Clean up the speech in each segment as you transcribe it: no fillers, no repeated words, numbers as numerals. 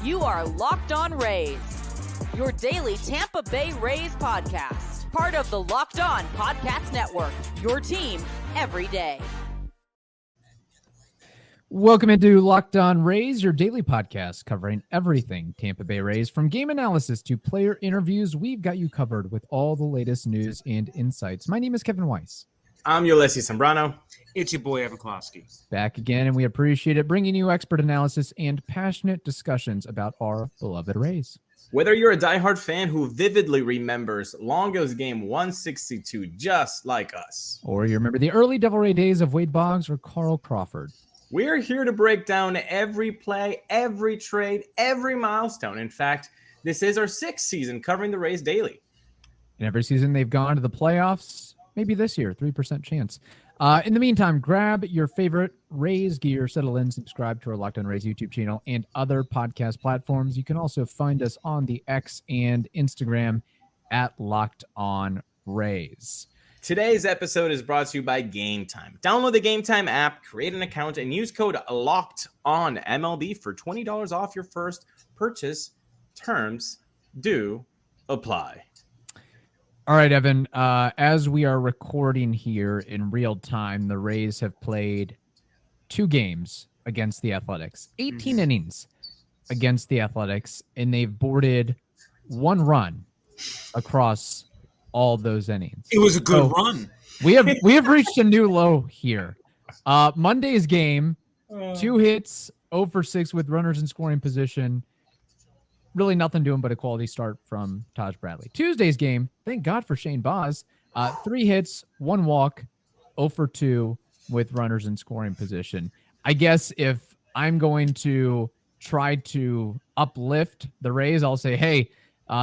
You are Locked On Rays, your daily Tampa Bay Rays podcast. Part of the Locked On Podcast Network, your team every day. Welcome into Locked On Rays, your daily podcast covering everything Tampa Bay Rays. From game analysis to player interviews, we've got you covered with all the latest news and insights. My name is Kevin Weiss. I'm Ulises Sambrano. It's your boy, Evan Closky. Back again, and we appreciate it, bringing you expert analysis and passionate discussions about our beloved Rays. Whether you're a diehard fan who vividly remembers Longo's game 162 just like us, or you remember the early Devil Ray days of Wade Boggs or Carl Crawford, we're here to break down every play, every trade, every milestone. In fact, this is our 6th season covering the Rays daily. And every season they've gone to the playoffs. Maybe this year, 3% chance. In the meantime, grab your favorite Rays gear, settle in, subscribe to our Locked On Rays YouTube channel and other podcast platforms. You can also find us on the X and Instagram at Locked On Rays. Today's episode is brought to you by Game Time. Download the Game Time app, create an account, and use code LOCKEDONMLB for $20 off your first purchase. Terms do apply. All right, Evan, as we are recording here in real time, the Rays have played 2 games against the Athletics, 18 innings against the Athletics, and they've boarded 1 run across all those innings. It was a good run. We have reached a new low here. Monday's game, 2 hits, 0 for 6 with runners in scoring position. Really nothing doing but a quality start from Taj Bradley. Tuesday's game, thank God for Shane Baz. 3 hits, 1 walk, 0 for 2 with runners in scoring position. I guess if I'm going to try to uplift the Rays, I'll say, hey,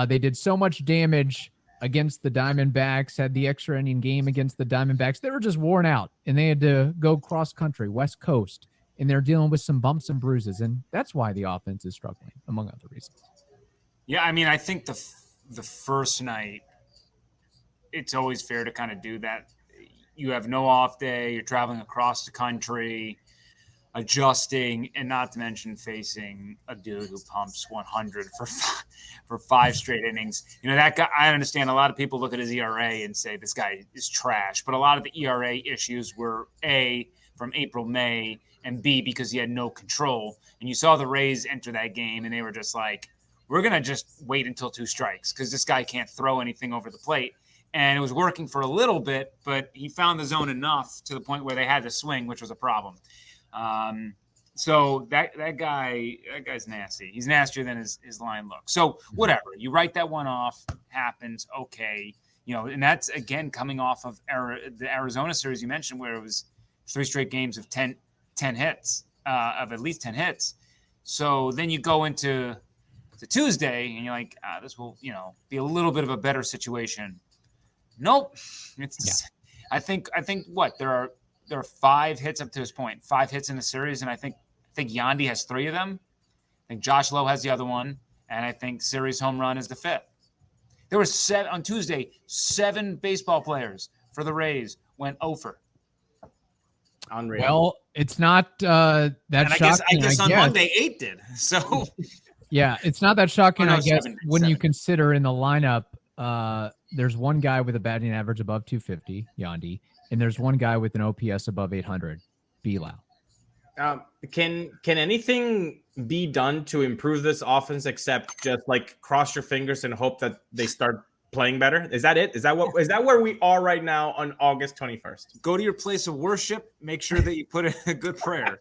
they did so much damage against the Diamondbacks, had the extra inning game against the Diamondbacks. They were just worn out, and they had to go cross-country, West Coast, and they're dealing with some bumps and bruises, and that's why the offense is struggling, among other reasons. Yeah, I mean, I think the first night, it's always fair to kind of do that. You have no off day. You're traveling across the country, adjusting, and not to mention facing a dude who pumps 100 for 5 straight innings. You know, that guy, I understand a lot of people look at his ERA and say this guy is trash, but a lot of the ERA issues were A, from April, May, and B, because he had no control. And you saw the Rays enter that game, and they were just like, we're going to just wait until 2 strikes because this guy can't throw anything over the plate. And it was working for a little bit, but he found the zone enough to the point where they had to swing, which was a problem. So that guy's nasty. He's nastier than his line looks. So whatever, you write that one off, happens, okay. You know, and that's, again, coming off of the Arizona series you mentioned where it was 3 straight games of 10 hits, of at least 10 hits. So then you go into Tuesday and you're like, this will, be a little bit of a better situation. Nope. I think what there are 5 hits up to this point, 5 hits in the series. And I think Yandy has 3 of them. I think Josh Lowe has the other one. And I think series home run is the 5th. There were 7 on Tuesday, 7 baseball players for the Rays went over. Unreal. Well, it's not that shocking. I guess on Monday 8 did. So yeah, it's not that shocking, I guess, 7. you consider in the lineup, there's one guy with a batting average above 250, Yandy, and there's one guy with an OPS above 800, Bilal. Can anything be done to improve this offense except just like cross your fingers and hope that they start playing better? Is that it? Is that where we are right now on August 21st? Go to your place of worship. Make sure that you put in a good prayer,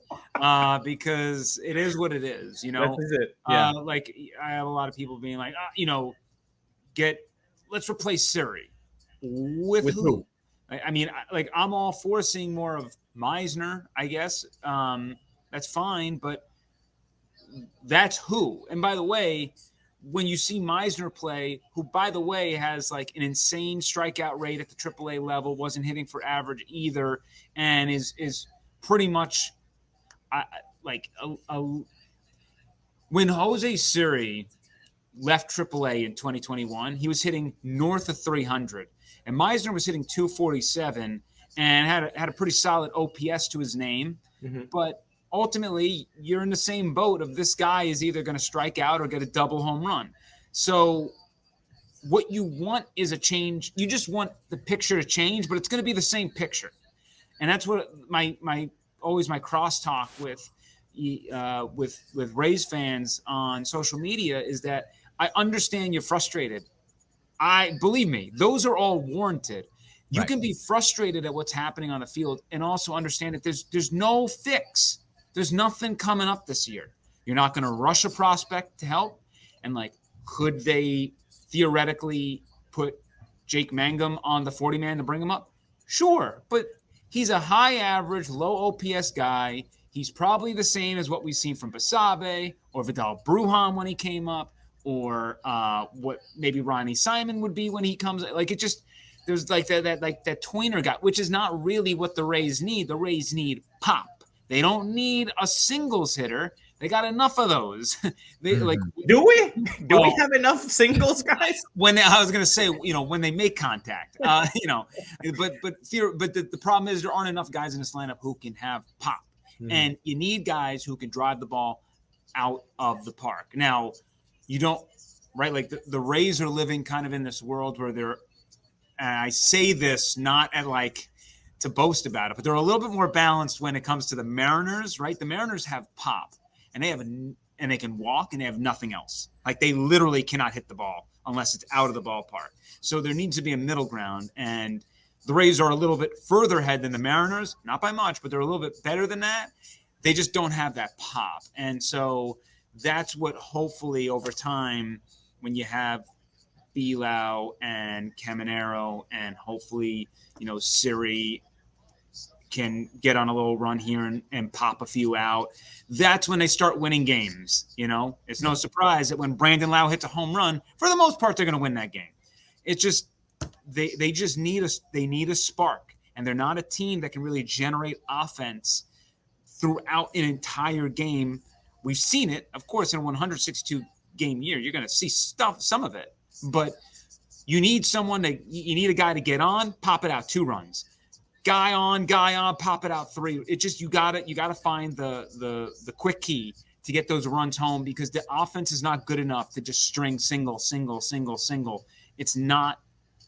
because it is what it is. This is it. Yeah. Like I have a lot of people being like, let's replace Siri with who? I mean, I'm all for seeing more of Meisner, I guess. That's fine, but that's who. And by the way, when you see Meisner play, who, by the way, has like an insane strikeout rate at the AAA level, wasn't hitting for average either, and is pretty much when Jose Siri left AAA in 2021, he was hitting north of 300, and Meisner was hitting 247 and had a pretty solid OPS to his name. Mm-hmm. But ultimately you're in the same boat of this guy is either going to strike out or get a double home run. So what you want is a change. You just want the picture to change, but it's going to be the same picture. And that's what my crosstalk with Rays fans on social media is that I understand you're frustrated. Believe me, those are all warranted. You can be frustrated at what's happening on the field and also understand that there's no fix. There's nothing coming up this year. You're not going to rush a prospect to help. And could they theoretically put Jake Mangum on the 40-man to bring him up? Sure, but he's a high average, low OPS guy. He's probably the same as what we've seen from Basabe or Vidal Brujan when he came up, or what maybe Ronnie Simon would be when he comes. There's that tweener guy, which is not really what the Rays need. The Rays need pop. They don't need a singles hitter. They got enough of those. Do we have enough singles guys? When they make contact, but the problem is there aren't enough guys in this lineup who can have pop, and you need guys who can drive the ball out of the park. Now, you don't, right? The Rays are living kind of in this world where they're, and I say this not at to boast about it, but they're a little bit more balanced when it comes to the Mariners, right? The Mariners have pop. And they can walk, and they have nothing else. They literally cannot hit the ball unless it's out of the ballpark. So there needs to be a middle ground. And the Rays are a little bit further ahead than the Mariners, not by much, but they're a little bit better than that. They just don't have that pop. And so that's what hopefully over time, when you have Bilao and Caminero and hopefully, Siri can get on a little run here and pop a few out. That's when they start winning games. It's no surprise that when Brandon Lau hits a home run, for the most part, they're going to win that game. It's just they just need a spark, and they're not a team that can really generate offense throughout an entire game. We've seen it, of course, in a 162 game year. You're going to see some of it, but you need you need a guy to get on, pop it out 2 runs. Guy on, pop it out 3. It just you gotta find the quick key to get those runs home, because the offense is not good enough to just string single. It's not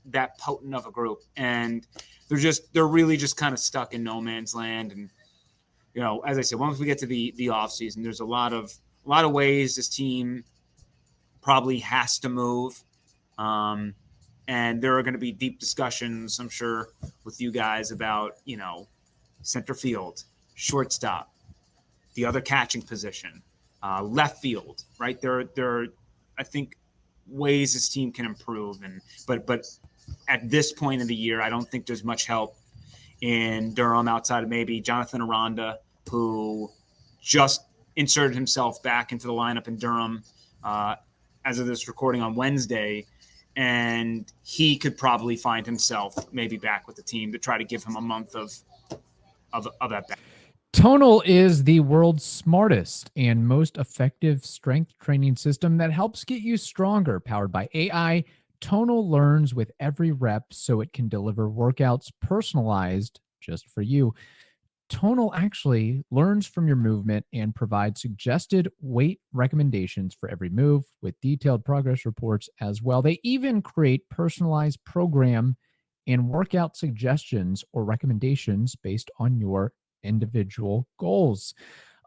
that potent of a group, and they're really just kind of stuck in no man's land. And as I said, once we get to the offseason, there's a lot of ways this team probably has to move. And there are going to be deep discussions, I'm sure, with you guys about, center field, shortstop, the other catching position, left field, right? There are, I think, ways this team can improve. But at this point in the year, I don't think there's much help in Durham outside of maybe Jonathan Aranda, who just inserted himself back into the lineup in Durham as of this recording on Wednesday. And he could probably find himself maybe back with the team to try to give him a month of that back. Tonal is the world's smartest and most effective strength training system that helps get you stronger. Powered by AI, Tonal learns with every rep so it can deliver workouts personalized just for you. Tonal actually learns from your movement and provides suggested weight recommendations for every move with detailed progress reports as well. They even create personalized program and workout suggestions or recommendations based on your individual goals.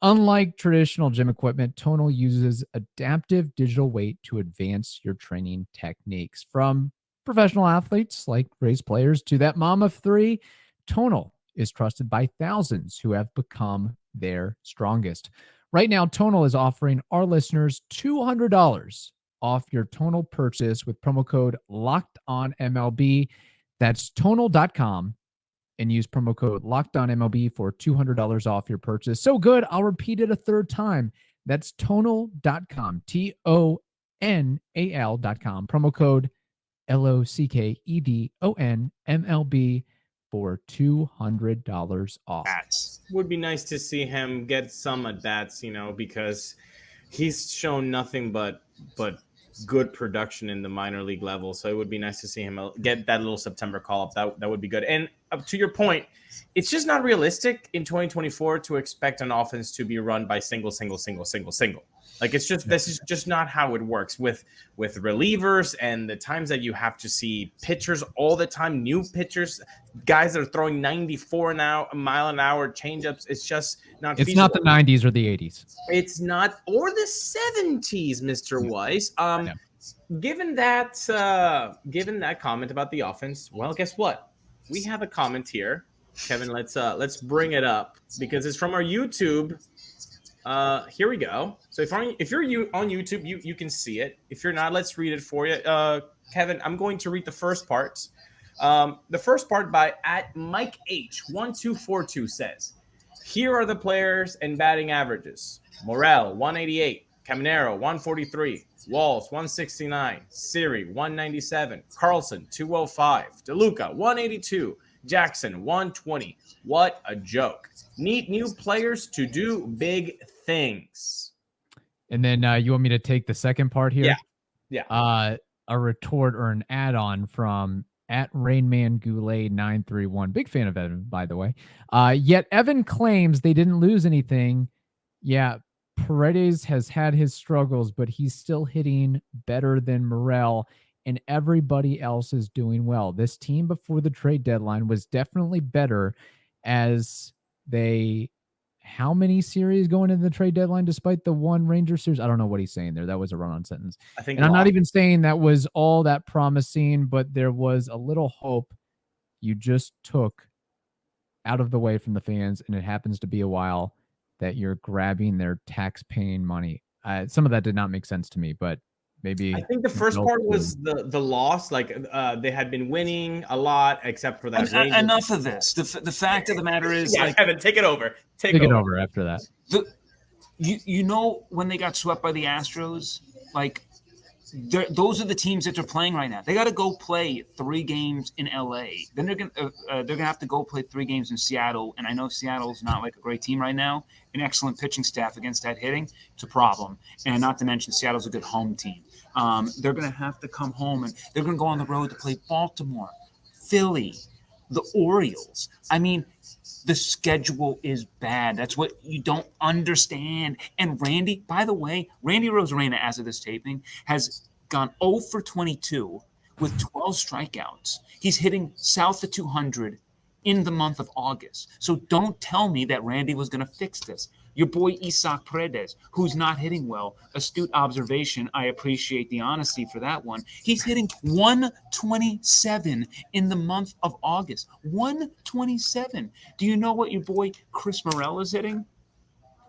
Unlike traditional gym equipment, Tonal uses adaptive digital weight to advance your training techniques. From professional athletes like Rays players to that mom of 3, Tonal is trusted by thousands who have become their strongest. Right now, Tonal is offering our listeners $200 off your Tonal purchase with promo code LOCKEDONMLB. That's Tonal.com and use promo code LOCKEDONMLB for $200 off your purchase. So good, I'll repeat it a third time. That's Tonal.com, TONAL.com, promo code LOCKEDONMLB for $200 off. Would be nice to see him get some at bats, because he's shown nothing but good production in the minor league level. So it would be nice to see him get that little September call up. That would be good. And to your point, it's just not realistic in 2024 to expect an offense to be run by single. Like this is just not how it works with relievers and the times that you have to see pitchers all the time, new pitchers, guys that are throwing 94 mile an hour changeups. It's just not. It's feasible. not the 90s or the 80s. It's not, or the 70s, Mr. Weiss. Given that comment about the offense, well, guess what? We have a comment here, Kevin. Let's bring it up because it's from our YouTube. Here we go. So if you're on YouTube, you can see it. If you're not, let's read it for you. Kevin, I'm going to read the first part. The first part by Mike H1242 says, here are the players and batting averages. Morel 188, Caminero 143, Walls 169, Siri 197, Carlson 205, DeLuca 182, Jackson 120. What a joke. Need new players to do big things. And then you want me to take the second part here? Yeah. A retort or an add-on from @RainmanGoulet931. Big fan of Evan, by the way. Yet Evan claims they didn't lose anything. Yeah, Paredes has had his struggles, but he's still hitting better than Morel, and everybody else is doing well. This team before the trade deadline was definitely better, as they... How many series going into the trade deadline despite the one Ranger series? I don't know what he's saying there. That was a run-on sentence. And I'm not even saying that was all that promising, but there was a little hope you just took out of the way from the fans, and it happens to be a while that you're grabbing their tax-paying money. Some of that did not make sense to me, but maybe... I think the first part was the loss. Like they had been winning a lot, except for that. Enough of this. The fact of the matter is, Kevin, take it over. Take it over after that. You know when they got swept by the Astros, like those are the teams that they're playing right now. They got to go play 3 games in LA. Then they're gonna have to go play 3 games in Seattle. And I know Seattle's not like a great team right now. An excellent pitching staff against that hitting, it's a problem. And not to mention Seattle's a good home team. They're gonna have to come home and they're gonna go on the road to play Baltimore, Philly, the Orioles. I mean, the schedule is bad. That's what you don't understand. And Randy, by the way, Randy Arozarena, as of this taping, has gone 0 for 22 with 12 strikeouts. He's hitting south of 200 in the month of August. So don't tell me that Randy was going to fix this. Your boy Isaac Paredes, who's not hitting well, astute observation. I appreciate the honesty for that one. He's hitting 127 in the month of August. 127. Do you know what your boy Chris Morel is hitting?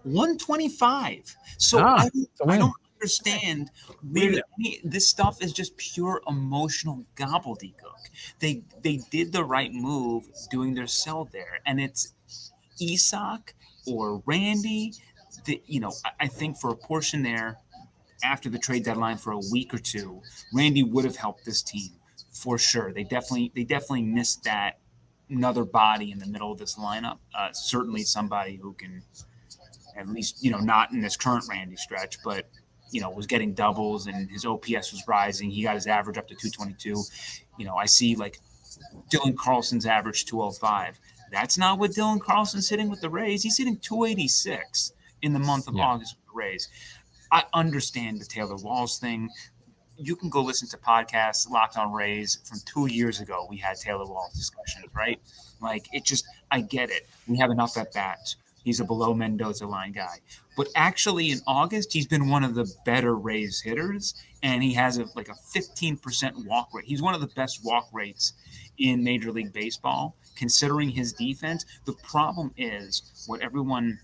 125. So I don't understand. Really, this stuff is just pure emotional gobbledygook. They did the right move doing their sell there, and it's Isaac or Randy. I think for a portion there, after the trade deadline for a week or two, Randy would have helped this team for sure. They definitely missed that another body in the middle of this lineup. Certainly somebody who can at least, not in this current Randy stretch, but was getting doubles and his OPS was rising. He got his average up to 222. I see like Dylan Carlson's average 205. That's not what Dylan Carlson's hitting with the Rays. He's hitting 286 in the month of August with the Rays. I understand the Taylor Walls thing. You can go listen to podcasts, Locked on Rays, from 2 years ago. We had Taylor Walls discussions, right? Like, I get it. We have enough at bats. He's a below Mendoza line guy. But actually in August, he's been one of the better Rays hitters, and he has a 15% walk rate. He's one of the best walk rates in Major League Baseball, considering his defense. The problem is what everyone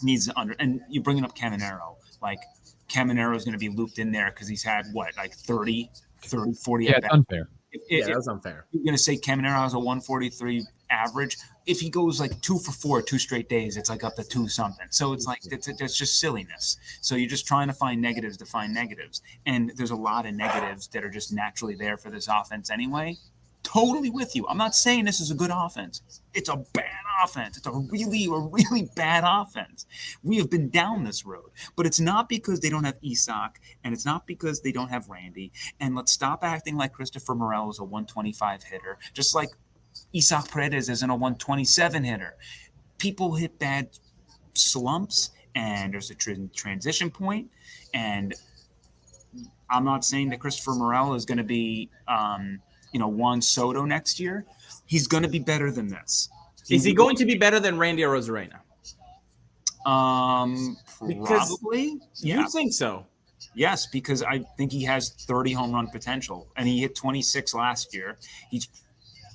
needs to and you're bringing up Caminero. Like, Caminero is going to be looped in there because he's had, 30, 40 Yeah, it's unfair. That's unfair. You're going to say Caminero has a 143 average. If he goes 2 for 4 2 straight days, it's up to 2 something. So it's that's just silliness. So you're just trying to find negatives to find negatives. And there's a lot of negatives that are just naturally there for this offense anyway. Totally with you. I'm not saying this is a good offense. It's a bad offense. It's a really bad offense. We have been down this road. But it's not because they don't have Isaac, and it's not because they don't have Randy. And let's stop acting like Christopher Morel is a 125 hitter. Just like Isaac Paredes isn't a 127 hitter. People hit bad slumps, and there's a transition point. And I'm not saying that Christopher Morel is going to be, Juan Soto next year. He's going to be better than this. Is he going to be better than Randy Arozarena? Probably. You think so? Yes, because I think he has 30 home run potential, and he hit 26 last year.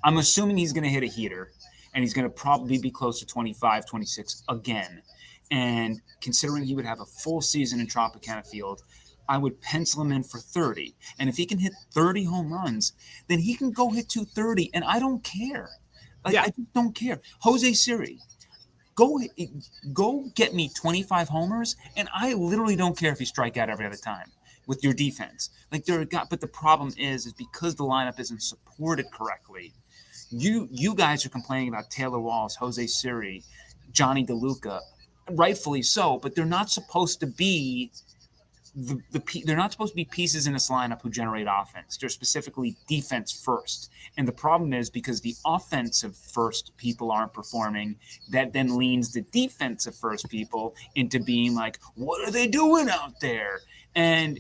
I'm assuming he's going to hit a heater, and he's going to probably be close to 25, 26 again. And considering he would have a full season in Tropicana Field, I would pencil him in for 30. And if he can hit 30 home runs, then he can go hit 230, and I don't care. I just don't care. Jose Siri, go get me 25 homers, and I literally don't care if you strike out every other time with your defense. But the problem is because the lineup isn't supported correctly. You guys are complaining about Taylor Walls, Jose Siri, Johnny DeLuca, rightfully so, but they're not supposed to be they're not supposed to be pieces in this lineup who generate offense. They're specifically defense first. And the problem is because the offensive first people aren't performing, that then leans the defensive first people into being like, what are they doing out there? And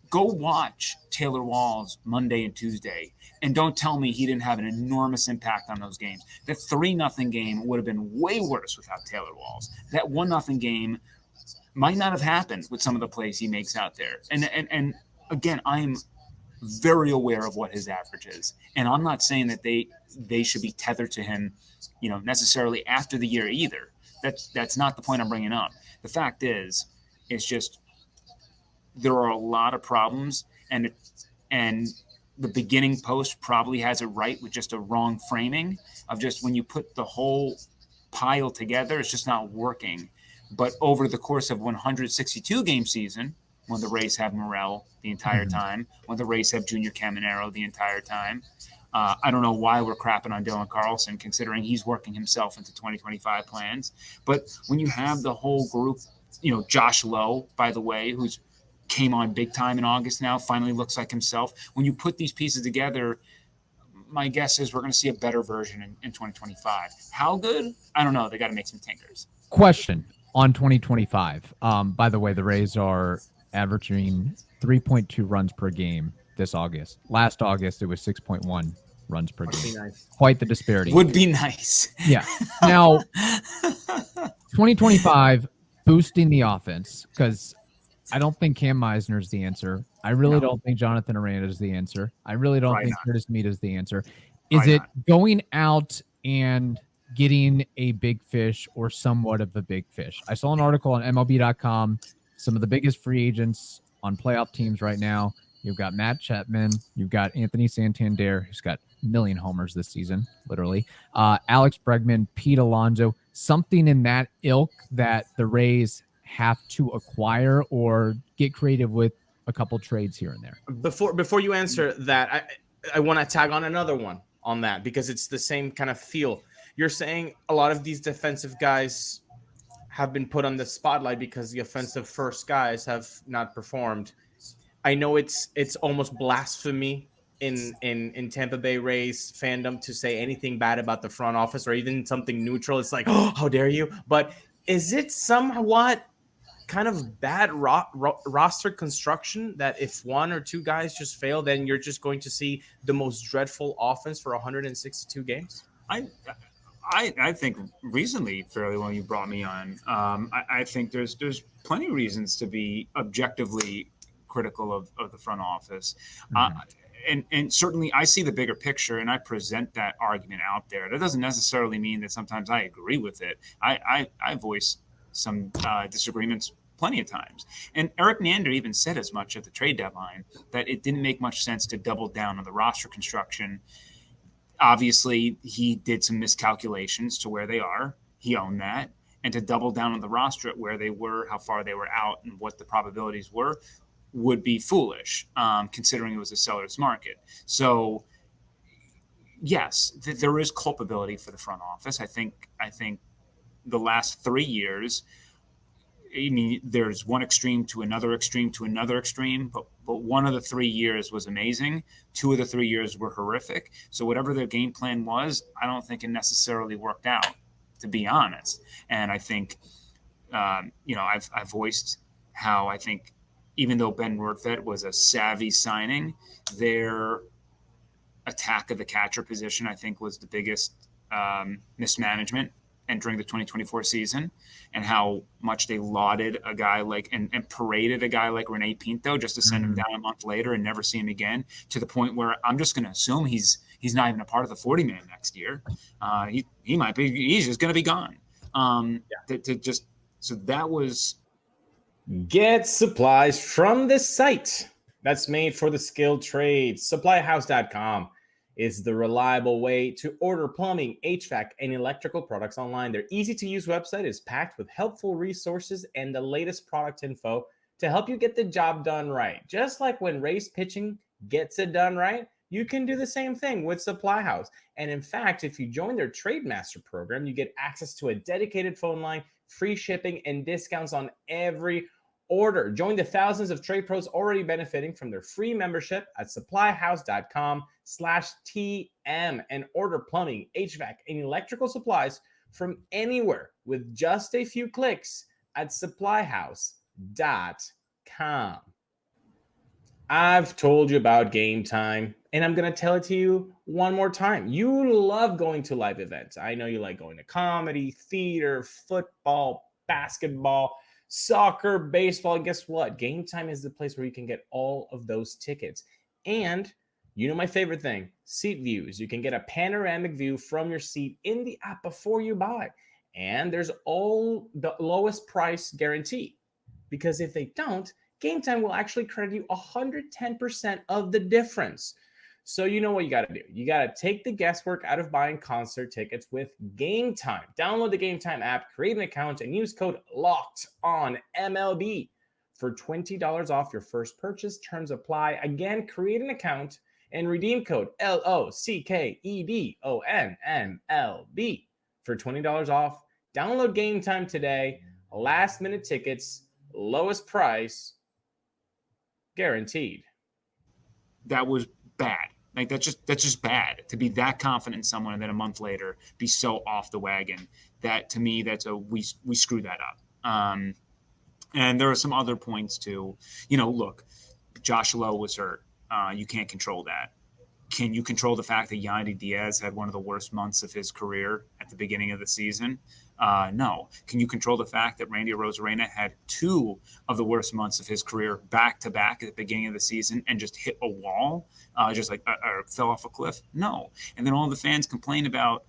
go watch Taylor Walls Monday and Tuesday, and don't tell me he didn't have an enormous impact on those games. That 3-0 game would have been way worse without Taylor Walls. That 1-0 game might not have happened with some of the plays he makes out there. And again, I'm very aware of what his average is. And I'm not saying that they should be tethered to him, necessarily after the year either. That's not the point I'm bringing up. The fact is, it's just there are a lot of problems, and the beginning post probably has it right with just a wrong framing of just when you put the whole pile together, it's just not working. But over the course of 162 game season, when the Rays have Morel the entire time, when the Rays have Junior Caminero the entire time, I don't know why we're crapping on Dylan Carlson, considering he's working himself into 2025 plans. But when you have the whole group, Josh Lowe, by the way, who's came on big time in August now, finally looks like himself. When you put these pieces together, my guess is we're going to see a better version in 2025. How good? I don't know. They got to make some tinkers. Question on 2025. By the way, the Rays are averaging 3.2 runs per game this August. Last August, it was 6.1 runs per game. Nice. Quite the disparity. Would be nice. Yeah. Now, 2025, boosting the offense, because I don't think Cam Meisner is the answer. I really don't think Jonathan Aranda is the answer. I really don't think Curtis Mead is the answer. Is it going out and getting a big fish or somewhat of a big fish? I saw an article on MLB.com. Some of the biggest free agents on playoff teams right now. You've got Matt Chapman. You've got Anthony Santander, who's got a million homers this season, literally. Alex Bregman, Pete Alonso, something in that ilk that the Rays have to acquire or get creative with a couple trades here and there. Before you answer that, I want to tag on another one on that because it's the same kind of feel. You're saying a lot of these defensive guys have been put on the spotlight because the offensive first guys have not performed. I know it's almost blasphemy in Tampa Bay Rays fandom to say anything bad about the front office or even something neutral. It's like, oh, how dare you? But is it somewhat kind of bad roster construction that if one or two guys just fail, then you're just going to see the most dreadful offense for 162 games? I think recently, fairly when you brought me on, I think there's plenty of reasons to be objectively critical of the front office. And certainly I see the bigger picture and I present that argument out there. That doesn't necessarily mean that sometimes I agree with it. I voice some disagreements plenty of times. And Eric Neander even said as much at the trade deadline that it didn't make much sense to double down on the roster construction. Obviously, he did some miscalculations to where they are. He owned that. And to double down on the roster at where they were, how far they were out, and what the probabilities were would be foolish, considering it was a seller's market. So, yes, there is culpability for the front office. I think the last 3 years, I mean, there's one extreme to another extreme to another extreme, but one of the 3 years was amazing. 2 of the 3 years were horrific. So whatever their game plan was, I don't think it necessarily worked out, to be honest. And I think, I've voiced how I think even though Ben Rortvedt was a savvy signing, their attack of the catcher position, I think, was the biggest mismanagement entering the 2024 season, and how much they lauded a guy like and paraded a guy like Rene Pinto just to send him down a month later and never see him again, to the point where I'm just going to assume he's not even a part of the 40-man next year. He might be. He's just going to be gone. So that was. Get supplies from the site that's made for the skilled trades. SupplyHouse.com is the reliable way to order plumbing, HVAC, and electrical products online. Their easy-to-use website is packed with helpful resources and the latest product info to help you get the job done right. Just like when Ray's Pitching gets it done right, you can do the same thing with Supply House. And in fact, if you join their Trade Master program, you get access to a dedicated phone line, free shipping, and discounts on every order. Join the thousands of trade pros already benefiting from their free membership at supplyhouse.com/TM and order plumbing, HVAC, and electrical supplies from anywhere with just a few clicks at supplyhouse.com. I've told you about Game Time, and I'm going to tell it to you one more time. You love going to live events. I know you like going to comedy, theater, football, basketball, soccer, baseball. And guess what? Game Time is the place where you can get all of those tickets. And you know my favorite thing, seat views. You can get a panoramic view from your seat in the app before you buy. And there's all the lowest price guarantee. Because if they don't, Game Time will actually credit you 110% of the difference. So you know what you got to do. You got to take the guesswork out of buying concert tickets with Game Time. Download the Game Time app, create an account, and use code LOCKEDONMLB for $20 off your first purchase. Terms apply. Again, create an account and redeem code LOCKEDONMLB for $20 off. Download Game Time today. Last minute tickets, lowest price, guaranteed. That was bad. Like that's just bad to be that confident in someone and then a month later be so off the wagon. That to me, we screwed that up. And there are some other points too. Look, Josh Lowe was hurt. You can't control that. Can you control the fact that Yandy Diaz had one of the worst months of his career at the beginning of the season? No. Can you control the fact that Randy Arozarena had 2 of the worst months of his career back-to-back at the beginning of the season and just hit a wall, or fell off a cliff? No. And then all the fans complain about,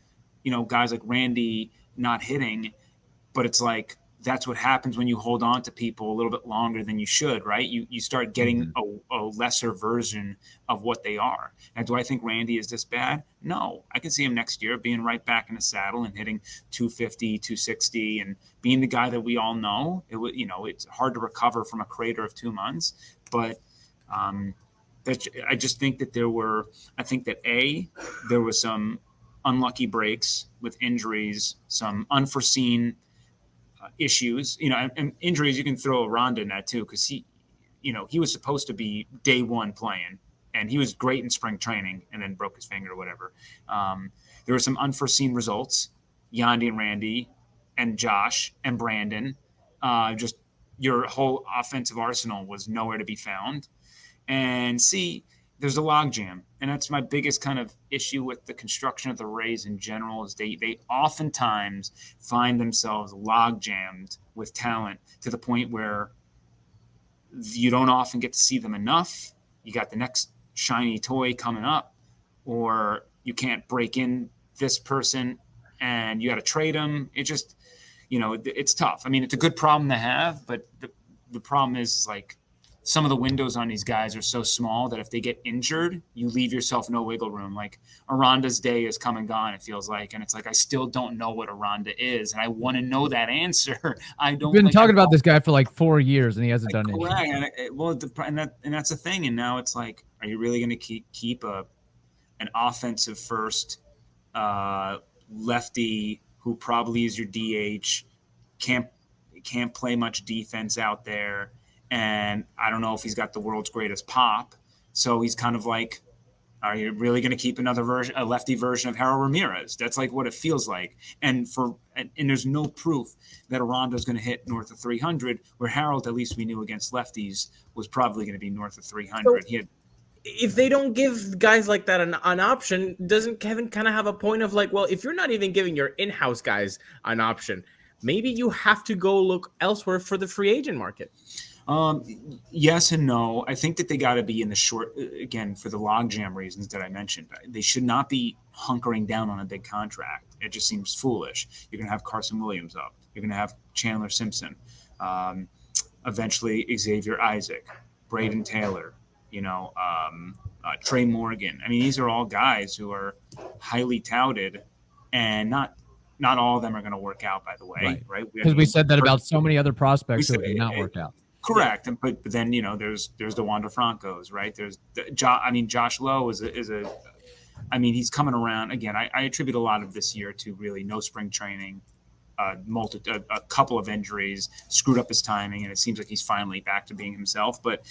guys like Randy not hitting, but it's like, that's what happens when you hold on to people a little bit longer than you should, right? You start getting a lesser version of what they are. And do I think Randy is this bad? No. I can see him next year being right back in the saddle and hitting 250, 260 and being the guy that we all know. It's hard to recover from a crater of 2 months. But I just think that there was some unlucky breaks with injuries, some unforeseen issues, and injuries. You can throw Aranda in that too, because he was supposed to be day one playing, and he was great in spring training, and then broke his finger or whatever. There were some unforeseen results. Yandy and Randy, and Josh and Brandon, just your whole offensive arsenal was nowhere to be found. And there's a logjam, and that's my biggest kind of issue with the construction of the Rays in general. Is they oftentimes find themselves logjammed with talent to the point where you don't often get to see them enough. You got the next shiny toy coming up, or you can't break in this person, and you got to trade them. It just, it's tough. I mean, it's a good problem to have, but the problem is like, some of the windows on these guys are so small that if they get injured, you leave yourself no wiggle room. Like Aranda's day is come and gone, it feels like. And it's like, I still don't know what Aranda is. And I want to know that answer. I've been talking about this guy for like 4 years and he hasn't done anything. And that's the thing. And now it's like, are you really going to keep an offensive first lefty who probably is your DH, can't play much defense out there. And I don't know if he's got the world's greatest pop. So he's kind of like, are you really going to keep a lefty version of Harold Ramirez? That's like what it feels like. And there's no proof that Arondo's going to hit north of 300, where Harold, at least we knew against lefties, was probably going to be north of 300. So, if they don't give guys like that an option, doesn't Kevin kind of have a point of like, well, if you're not even giving your in-house guys an option, maybe you have to go look elsewhere for the free agent market? Yes and no. I think that they got to be in the short, again, for the logjam reasons that I mentioned. They should not be hunkering down on a big contract. It just seems foolish. You're going to have Carson Williams up. You're going to have Chandler Simpson, eventually Xavier Isaac, Braden Taylor, Trey Morgan. I mean, these are all guys who are highly touted, and not all of them are going to work out, by the way, right? Because we said that about so many other prospects who have not worked out. Correct, but then there's the Wander Francos, right? There's Josh Lowe is a he's coming around again. I attribute a lot of this year to really no spring training, a couple of injuries, screwed up his timing, and it seems like he's finally back to being himself. But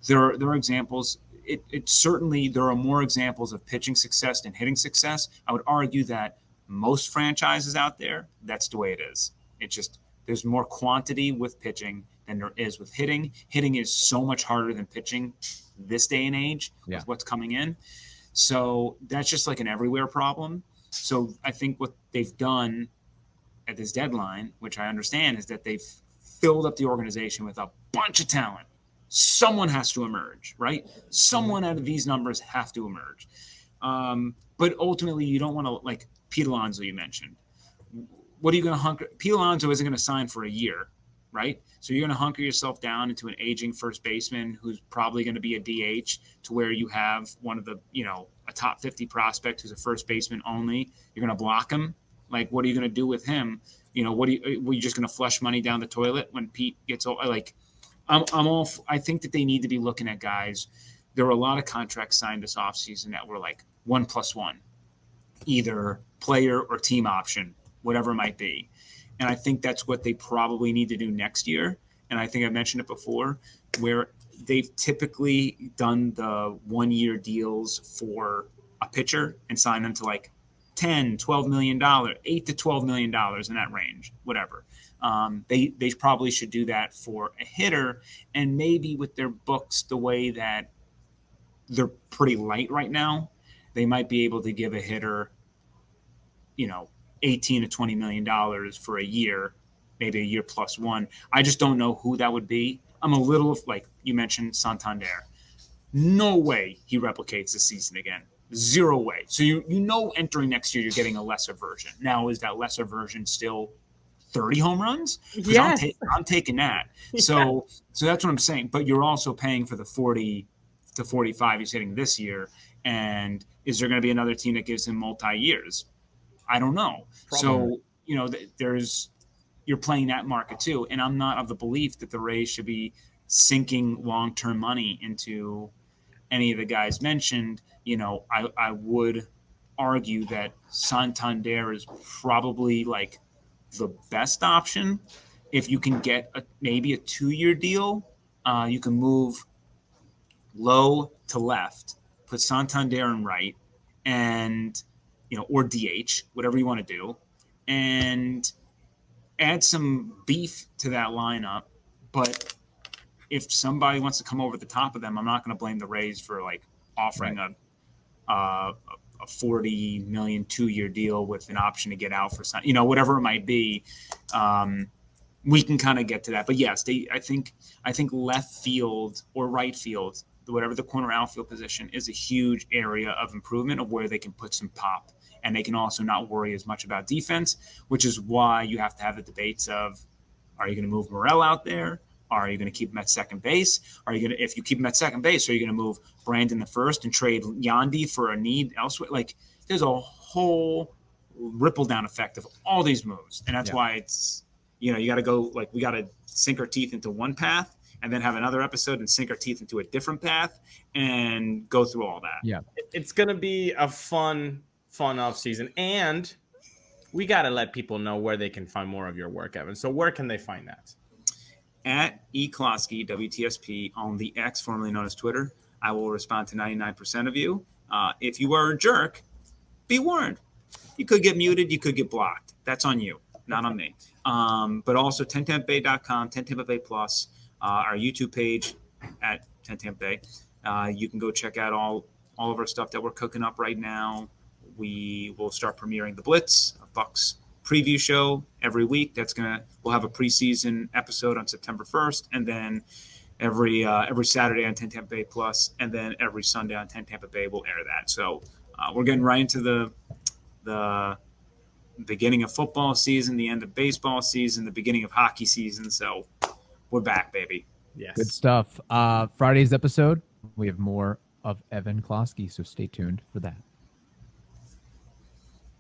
there are examples. It certainly there are more examples of pitching success than hitting success. I would argue that most franchises out there, that's the way it is. It's just there's more quantity with pitching than there is with hitting. Hitting is so much harder than pitching this day and age with what's coming in. So that's just like an everywhere problem. So I think what they've done at this deadline, which I understand, is that they've filled up the organization with a bunch of talent. Someone has to emerge, right? Someone out of these numbers have to emerge. But ultimately, you don't want to, like Pete Alonso you mentioned. What are you going to hunker? Pete Alonso isn't going to sign for a year, right? So you're going to hunker yourself down into an aging first baseman who's probably going to be a DH, to where you have one of the, a top 50 prospect who's a first baseman only. You're going to block him. Like, what are you going to do with him? Were you just going to flush money down the toilet when Pete gets old? Like, I think that they need to be looking at guys. There were a lot of contracts signed this offseason that were like 1+1, either player or team option, whatever it might be. And I think that's what they probably need to do next year. And I think I mentioned it before, where they've typically done the 1-year deals for a pitcher and signed them to like $10, $12 million, $8 to $12 million in that range, whatever. They probably should do that for a hitter, and maybe with their books the way that they're pretty light right now, they might be able to give a hitter, $18 to $20 million for a year, maybe a year +1. I just don't know who that would be. I'm a little, like you mentioned, Santander. No way he replicates this season again. Zero way. So entering next year you're getting a lesser version. Now, is that lesser version still 30 home runs? Yes. I'm taking that. So that's what I'm saying. But you're also paying for the 40 to 45 he's hitting this year. And is there going to be another team that gives him multi-years? I don't know. Probably. So, you're playing that market too. And I'm not of the belief that the Rays should be sinking long-term money into any of the guys mentioned. I would argue that Santander is probably like the best option. If you can get maybe a 2-year deal, you can move low to left, put Santander in right, and or DH, whatever you want to do, and add some beef to that lineup. But if somebody wants to come over the top of them, I'm not going to blame the Rays for like offering a $40 million 2-year deal with an option to get out for some, whatever it might be. We can kind of get to that, but yes, I think left field or right field, whatever the corner outfield position, is a huge area of improvement of where they can put some pop, and they can also not worry as much about defense, which is why you have to have the debates of, are you going to move Morel out there? Are you going to keep him at second base? If you keep him at second base, are you going to move Brandon the first and trade Yandy for a need elsewhere? Like, there's a whole ripple down effect of all these moves. And that's why it's, you got to go, like, we got to sink our teeth into one path and then have another episode and sink our teeth into a different path and go through all that. Yeah. It's going to be a fun off season. And we got to let people know where they can find more of your work, Evan. So where can they find that? At Closky, WTSP, on the X, formerly known as Twitter. I will respond to 99% of you. If you are a jerk, be warned. You could get muted. You could get blocked. That's on you, not on me. But also 10tampabay.com, 10 Tampa Bay Plus, our YouTube page at 10 Tampa Bay. You can go check out all of our stuff that we're cooking up right now. We will start premiering The Blitz, a Bucks preview show every week. We'll have a preseason episode on September 1st, and then every Saturday on 10 Tampa Bay Plus, and then every Sunday on 10 Tampa Bay we'll air that. So we're getting right into the beginning of football season, the end of baseball season, the beginning of hockey season. So we're back, baby. Yes. Good stuff. Friday's episode, we have more of Evan Closky, so stay tuned for that.